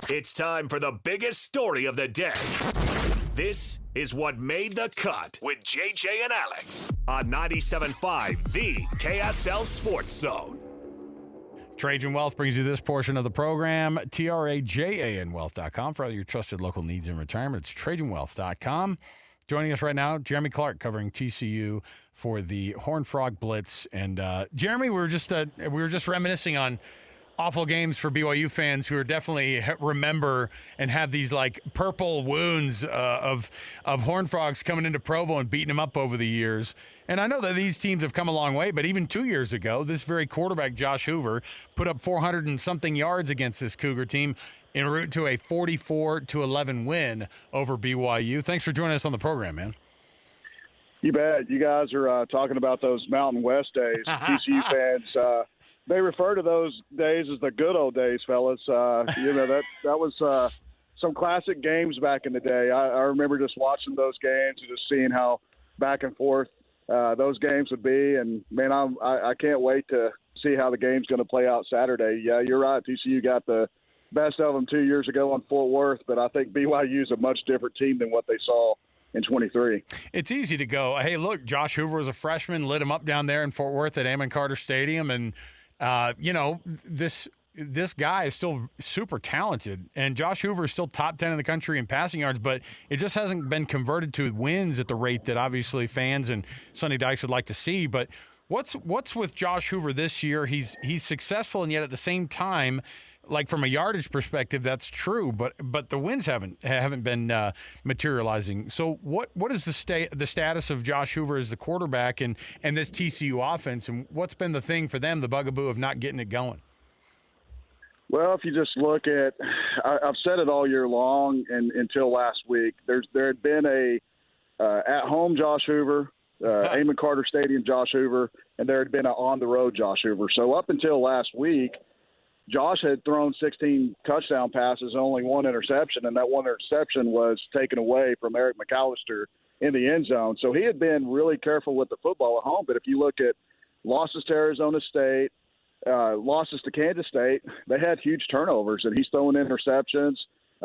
It's time for the biggest story of the day. This is What Made the Cut with JJ and Alex on 97.5, the KSL Sports Zone. Trajan Wealth brings you this portion of the program. TRAJANwealth.com for all your trusted local needs in retirement. It's TrajanWealth.com. Joining us right now, Jeremy Clark covering TCU for the Horned Frog Blitz. And Jeremy, we were just reminiscing on awful games for BYU fans who are definitely remember and have these like purple wounds of Horned Frogs coming into Provo and beating them up over the years. And I know that these teams have come a long way, but even 2 years ago, this very quarterback, Josh Hoover, put up 400 and something yards against this Cougar team en route to a 44-11 win over BYU. Thanks for joining us on the program, man. You bet. You guys are talking about those Mountain West days. TCU fans, they refer to those days as the good old days, fellas. That was some classic games back in the day. I remember just watching those games and just seeing how back and forth those games would be. And, man, I can't wait to see how the game's going to play out Saturday. Yeah, you're right. TCU got the best of them 2 years ago on Fort Worth, but I think BYU is a much different team than what they saw in 23. It's easy to go, hey, look, Josh Hoover was a freshman, lit him up down there in Fort Worth at Amon Carter Stadium, and this guy is still super talented, and Josh Hoover is still top 10 in the country in passing yards, but it just hasn't been converted to wins at the rate that obviously fans and Sonny Dykes would like to see. But what's with Josh Hoover this year? He's successful, and yet at the same time, like from a yardage perspective, that's true, but the wins haven't been materializing. So what is the status of Josh Hoover as the quarterback and this TCU offense, and what's been the thing for them, the bugaboo of not getting it going? Well, if you just look at, I've said it all year long and until last week, there had been a at-home Josh Hoover, Amon Carter Stadium Josh Hoover, and there had been an on-the-road Josh Hoover. So up until last week, Josh had thrown 16 touchdown passes, only one interception, and that one interception was taken away from Eric McAllister in the end zone. So he had been really careful with the football at home. But if you look at losses to Arizona State, losses to Kansas State, they had huge turnovers, and he's throwing interceptions.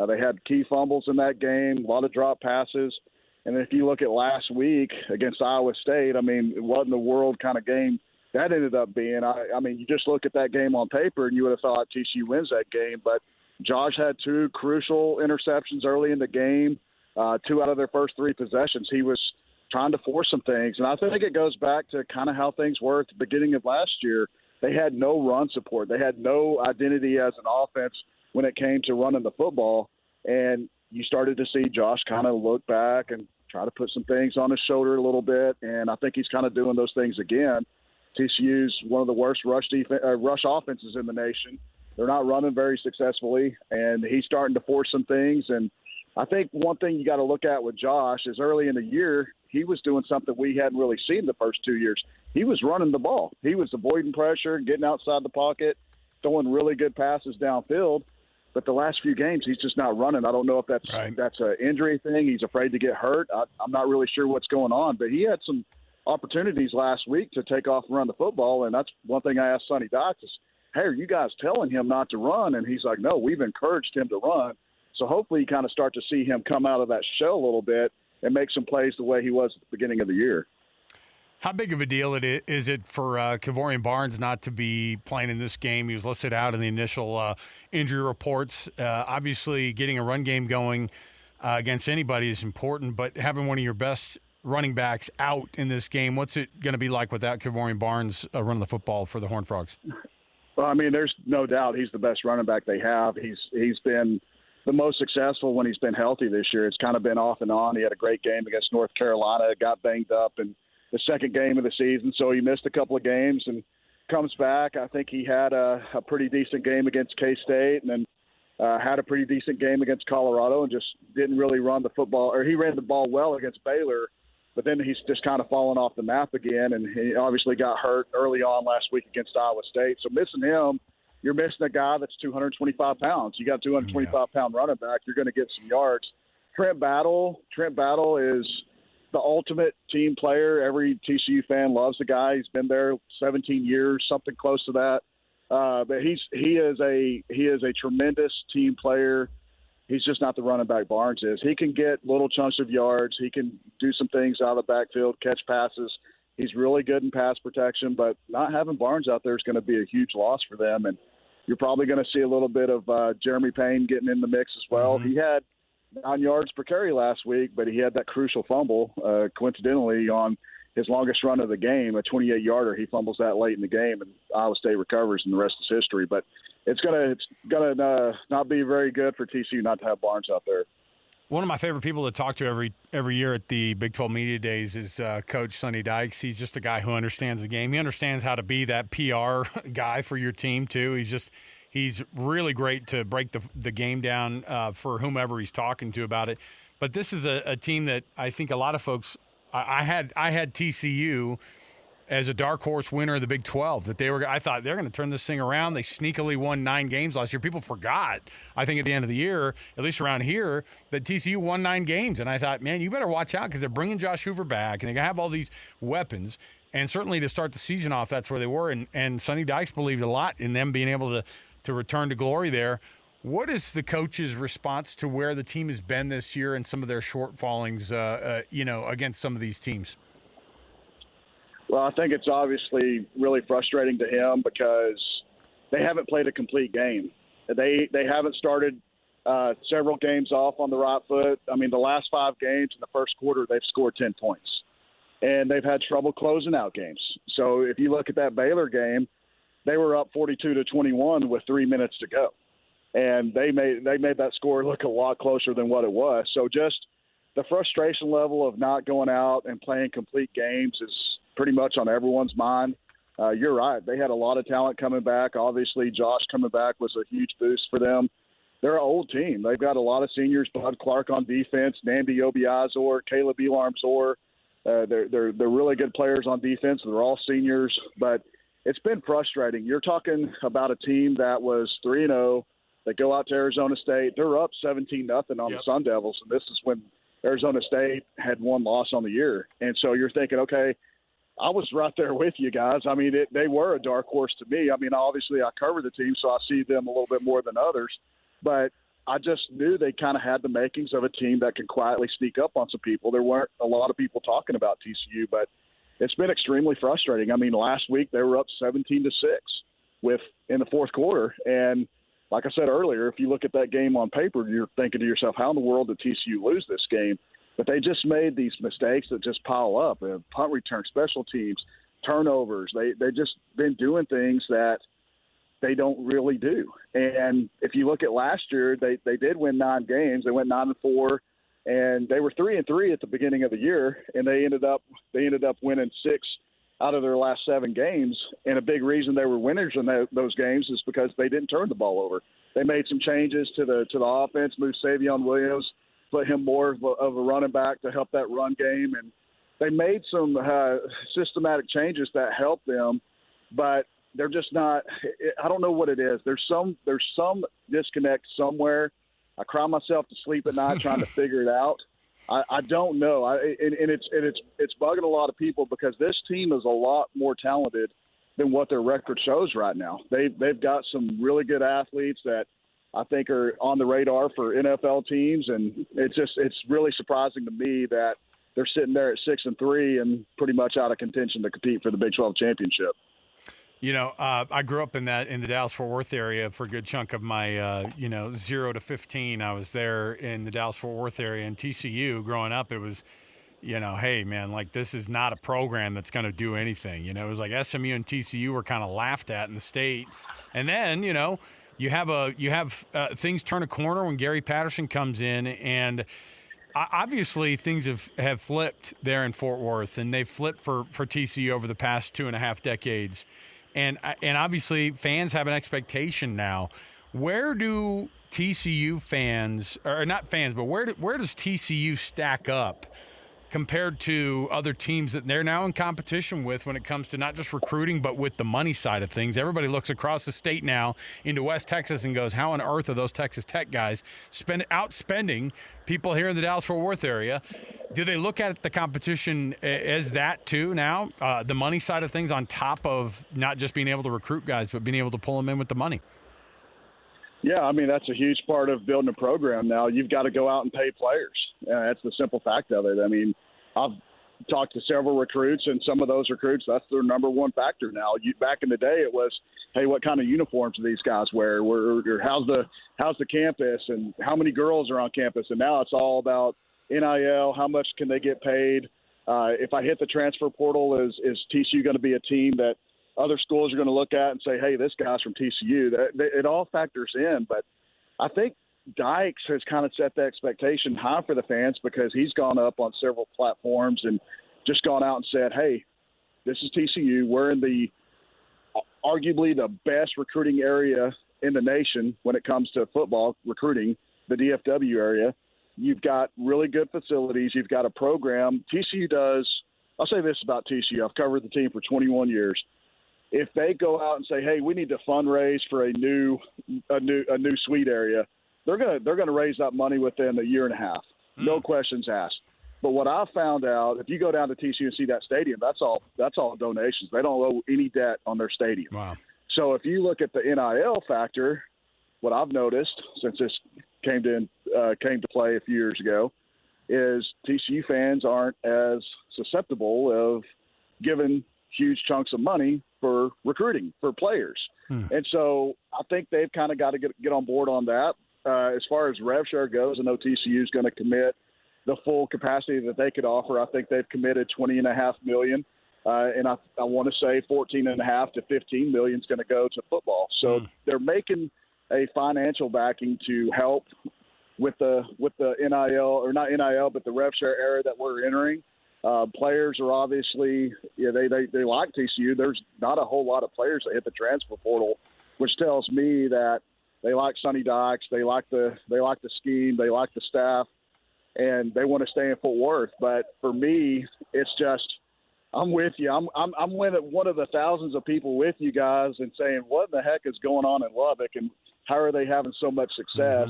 They had key fumbles in that game, a lot of drop passes. And if you look at last week against Iowa State, I mean, what in the world kind of game that ended up being. I mean, you just look at that game on paper and you would have thought TCU wins that game, but Josh had two crucial interceptions early in the game, 2 out of their first 3 possessions. He was trying to force some things, and I think it goes back to kind of how things were at the beginning of last year. They had no run support. They had no identity as an offense when it came to running the football, and you started to see Josh kind of look back and try to put some things on his shoulder a little bit, and I think he's kind of doing those things again. TCU's one of the worst rush offenses in the nation. They're not running very successfully, and he's starting to force some things. And I think one thing you got to look at with Josh is early in the year, he was doing something we hadn't really seen the first 2 years. He was running the ball. He was avoiding pressure, getting outside the pocket, throwing really good passes downfield. But the last few games, he's just not running. I don't know if that's an injury thing. He's afraid to get hurt. I'm not really sure what's going on. But he had some opportunities last week to take off and run the football, and that's one thing I asked Sonny Dykes is, hey, are you guys telling him not to run? And he's like, no, we've encouraged him to run. So hopefully you kind of start to see him come out of that shell a little bit and make some plays the way he was at the beginning of the year. How big of a deal is it for Kevorian Barnes not to be playing in this game? He was listed out in the initial injury reports. Obviously, getting a run game going against anybody is important, but having one of your best running backs out in this game, what's it going to be like without Kevorian Barnes running the football for the Horned Frogs? Well, I mean, there's no doubt he's the best running back they have. He's been the most successful when he's been healthy this year. It's kind of been off and on. He had a great game against North Carolina, got banged up in the second game of the season, so he missed a couple of games and comes back. I think he had a pretty decent game against K-State and then had a pretty decent game against Colorado and just didn't really run the football, or he ran the ball well against Baylor, but then he's just kind of fallen off the map again, and he obviously got hurt early on last week against Iowa State. So missing him, you're missing a guy that's 225 pounds. You got a 225-pound running back, you're going to get some yards. Trent Battle is the ultimate team player. Every TCU fan loves the guy. He's been there 17 years, something close to that. But he is a tremendous team player. He's just not the running back Barnes is. He can get little chunks of yards. He can do some things out of the backfield, catch passes. He's really good in pass protection, but not having Barnes out there is going to be a huge loss for them. And you're probably going to see a little bit of Jeremy Payne getting in the mix as well. Mm-hmm. He had 9 yards per carry last week, but he had that crucial fumble, coincidentally, on his longest run of the game, a 28-yarder. He fumbles that late in the game, and Iowa State recovers, and the rest is history. But it's gonna not be very good for TCU not to have Barnes out there. One of my favorite people to talk to every year at the Big 12 Media Days is Coach Sonny Dykes. He's just a guy who understands the game. He understands how to be that PR guy for your team, too. He's really great to break the game down for whomever he's talking to about it. But this is a team that I think a lot of folks I had TCU as a dark horse winner of the Big 12. I thought they're going to turn this thing around. They sneakily won 9 games last year. People forgot, I think, at the end of the year, at least around here, that TCU won 9 games. And I thought, man, you better watch out because they're bringing Josh Hoover back and they have all these weapons. And certainly to start the season off, that's where they were. And Sonny Dykes believed a lot in them being able to return to glory there. What is the coach's response to where the team has been this year and some of their shortfallings, against some of these teams? Well, I think it's obviously really frustrating to him because they haven't played a complete game. They haven't started several games off on the right foot. I mean, the last 5 games in the first quarter, they've scored 10 points. And they've had trouble closing out games. So if you look at that Baylor game, they were up 42-21 with 3 minutes to go. And they made that score look a lot closer than what it was. So just the frustration level of not going out and playing complete games is pretty much on everyone's mind. You're right. They had a lot of talent coming back. Obviously, Josh coming back was a huge boost for them. They're an old team. They've got a lot of seniors, Bud Clark on defense, Namdi Obiazor, Caleb Elarm-Zor. They're really good players on defense. They're all seniors. But it's been frustrating. You're talking about a team that was 3-0. They go out to Arizona State. They're up 17-0 on the Sun Devils, and this is when Arizona State had 1 loss on the year. And so you're thinking, okay, I was right there with you guys. I mean, they were a dark horse to me. I mean, obviously I cover the team, so I see them a little bit more than others. But I just knew they kind of had the makings of a team that can quietly sneak up on some people. There weren't a lot of people talking about TCU, but it's been extremely frustrating. I mean, last week they were up 17-6 in the fourth quarter, and like I said earlier, if you look at that game on paper, you're thinking to yourself, how in the world did TCU lose this game? But they just made these mistakes that just pile up. Punt return, special teams, turnovers. They just been doing things that they don't really do. And if you look at last year, they did win 9 games. They went 9-4, and they were 3-3 at the beginning of the year, and they ended up winning 6 out of their last 7 games. And a big reason they were winners in those games is because they didn't turn the ball over. They made some changes to the offense, moved Savion Williams, put him more of a running back to help that run game. And they made some systematic changes that helped them, but they're just not – I don't know what it is. There's some disconnect somewhere. I cry myself to sleep at night trying to figure it out. I don't know. It's bugging a lot of people because this team is a lot more talented than what their record shows right now. They've got some really good athletes that I think are on the radar for NFL teams, and it's really surprising to me that they're sitting there at 6-3 and pretty much out of contention to compete for the Big 12 championship. You know, I grew up in the Dallas-Fort Worth area for a good chunk of my, 0 to 15. I was there in the Dallas-Fort Worth area. And TCU, growing up, it was, hey, man, like this is not a program that's going to do anything. It was like SMU and TCU were kind of laughed at in the state. And then, you have things turn a corner when Gary Patterson comes in, and obviously things have flipped there in Fort Worth, and they've flipped for TCU over the past 2.5 decades. And obviously fans have an expectation now. Where do TCU fans, or not fans, but where does TCU stack up compared to other teams that they're now in competition with when it comes to not just recruiting, but with the money side of things? Everybody looks across the state now into West Texas and goes, how on earth are those Texas Tech guys outspending people here in the Dallas-Fort Worth area? Do they look at the competition as that too now? The money side of things on top of not just being able to recruit guys, but being able to pull them in with the money? Yeah, I mean, that's a huge part of building a program now. You've got to go out and pay players. That's the simple fact of it. I mean, I've talked to several recruits, and some of those recruits, that's their number one factor now. Back in the day, it was, hey, what kind of uniforms do these guys wear? How's the campus, and how many girls are on campus? And now it's all about NIL, how much can they get paid? If I hit the transfer portal, is TCU going to be a team that other schools are going to look at and say, hey, this guy's from TCU? It all factors in. But I think Dykes has kind of set the expectation high for the fans because he's gone up on several platforms and just gone out and said, hey, this is TCU. We're in the arguably the best recruiting area in the nation when it comes to football recruiting, the DFW area. You've got really good facilities. You've got a program. TCU does – I'll say this about TCU. I've covered the team for 21 years. If they go out and say, hey, we need to fundraise for a new suite area, they're gonna raise that money within a year and a half. No questions asked. But what I found out, if you go down to TCU and see that stadium, that's all donations. They don't owe any debt on their stadium. Wow. So if you look at the NIL factor, what I've noticed since this came to play a few years ago is TCU fans aren't as susceptible of giving huge chunks of money for recruiting for players. And so I think they've kind of got to get on board on that. As far as rev share goes, I know TCU is going to commit the full capacity that they could offer. I think they've committed $20.5 million, and I want to say $14.5 to $15 million is going to go to football. So they're making a financial backing to help with the NIL, or not NIL, but the rev share era that we're entering. Players are obviously, they like TCU. There's not a whole lot of players that hit the transfer portal, which tells me that they like Sonny Dykes, they like the scheme, they like the staff, and they want to stay in Fort Worth. But for me, it's just, I'm with you. I'm one of the thousands of people with you guys and saying, what in the heck is going on in Lubbock, and how are they having so much success?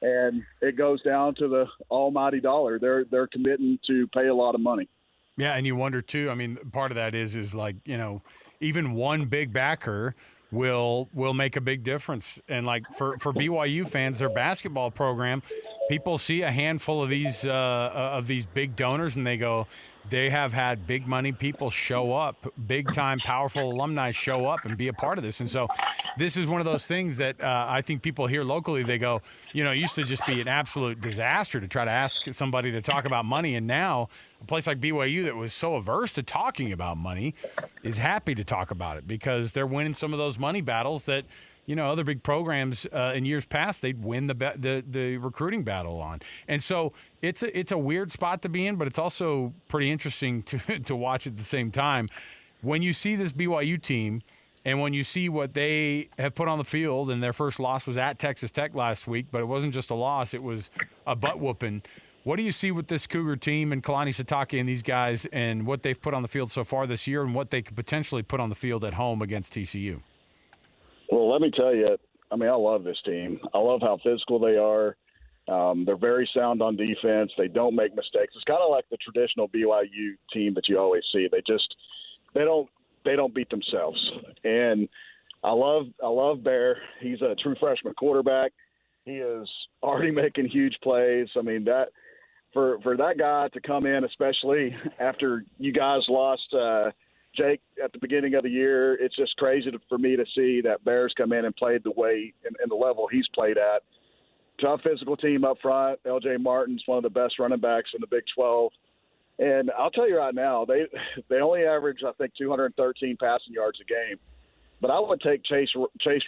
And it goes down to the almighty dollar. They're committing to pay a lot of money. Yeah, and you wonder too. I mean, part of that is like, even one big backer will make a big difference. And like for BYU fans, their basketball program, people see a handful of these big donors and they go, they have had big money people show up, big time powerful alumni show up and be a part of this. And so this is one of those things that I think people here locally, they go, it used to just be an absolute disaster to try to ask somebody to talk about money. And now a place like BYU that was so averse to talking about money is happy to talk about it because they're winning some of those money battles that, other big programs in years past, they'd win the recruiting battle on. And so it's a weird spot to be in, but it's also pretty interesting to watch at the same time. When you see this BYU team and when you see what they have put on the field, and their first loss was at Texas Tech last week, but it wasn't just a loss, it was a butt whooping. What do you see with this Cougar team and Kalani Sitake and these guys and what they've put on the field so far this year and what they could potentially put on the field at home against TCU? Well, let me tell you, I love this team. I love how physical they are. They're very sound on defense. They don't make mistakes. It's kind of like the traditional BYU team that you always see. They don't beat themselves. And I love Bear. He's a true freshman quarterback. He is already making huge plays. I mean, that for that guy to come in, especially after you guys lost Jake at the beginning of the year, it's just crazy for me to see that Bears come in and played the way and the level he's played at. Tough physical team up front. LJ Martin's one of the best running backs in the Big 12. And I'll tell you right now, they only average, I think, 213 passing yards a game. But I would take Chase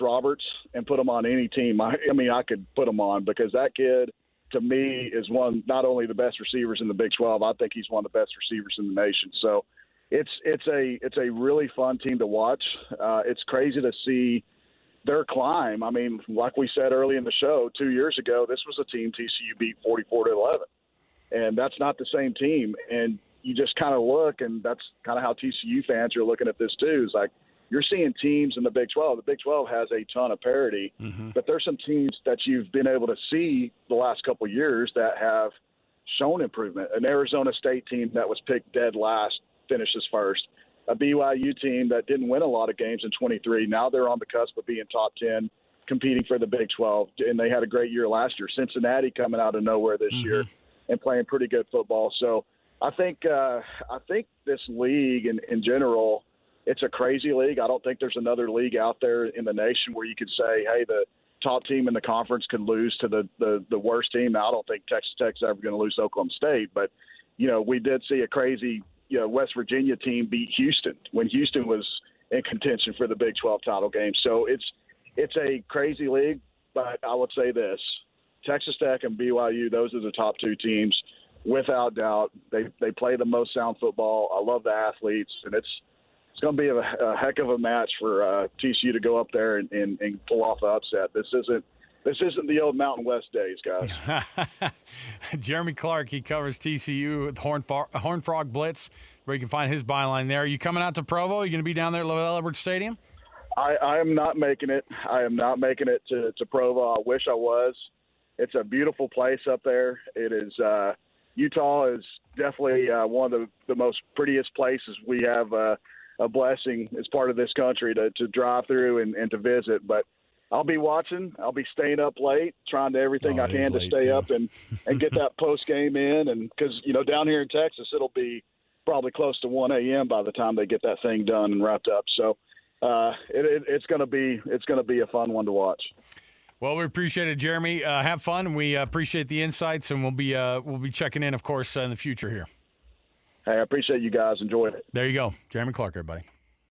Roberts and put him on any team. I could put him on because that kid, to me, is not only the best receivers in the Big 12, I think he's one of the best receivers in the nation. So it's a really fun team to watch. It's crazy to see their climb. I mean, like we said early in the show, 2 years ago, this was a team TCU beat 44-11. And that's not the same team. And you just kind of look, and that's kind of how TCU fans are looking at this too. It's like you're seeing teams in the Big 12. The Big 12 has a ton of parity, but there's some teams that you've been able to see the last couple of years that have shown improvement. An Arizona State team that was picked dead last finishes first. A BYU team that didn't win a lot of games in 23. Now they're on the cusp of being top 10, competing for the Big 12, and they had a great year last year. Cincinnati coming out of nowhere this year and playing pretty good football. So I think this league in general, it's a crazy league. I don't think there's another league out there in the nation where you could say, hey, the top team in the conference could lose to the worst team. Now, I don't think Texas Tech's ever going to lose to Oklahoma State, but, we did see a crazy, West Virginia team beat Houston when Houston was in contention for the Big 12 title game. So it's a crazy league, but I would say this, Texas Tech and BYU, those are the top two teams, without doubt. They play the most sound football. I love the athletes, and it's going to be a heck of a match for TCU to go up there and pull off the upset. This isn't the old Mountain West days, guys. Jeremy Clark, he covers TCU with Horned Frog Blitz, where you can find his byline there. Are you coming out to Provo? Are you going to be down there at LaVell Edwards Stadium? I am not making it. I am not making it to Provo. I wish I was. It's a beautiful place up there. It is. Utah is definitely one of the most prettiest places. We have a blessing as part of this country to drive through and to visit. But I'll be watching. I'll be staying up late, trying to everything I can to stay up and get that post game in. And because down here in Texas, it'll be probably close to 1 a.m. by the time they get that thing done and wrapped up. So it's going to be a fun one to watch. Well, we appreciate it, Jeremy. Have fun. We appreciate the insights, and we'll be checking in, of course, in the future here. Hey, I appreciate you guys. Enjoyed it. There you go. Jeremy Clark, everybody.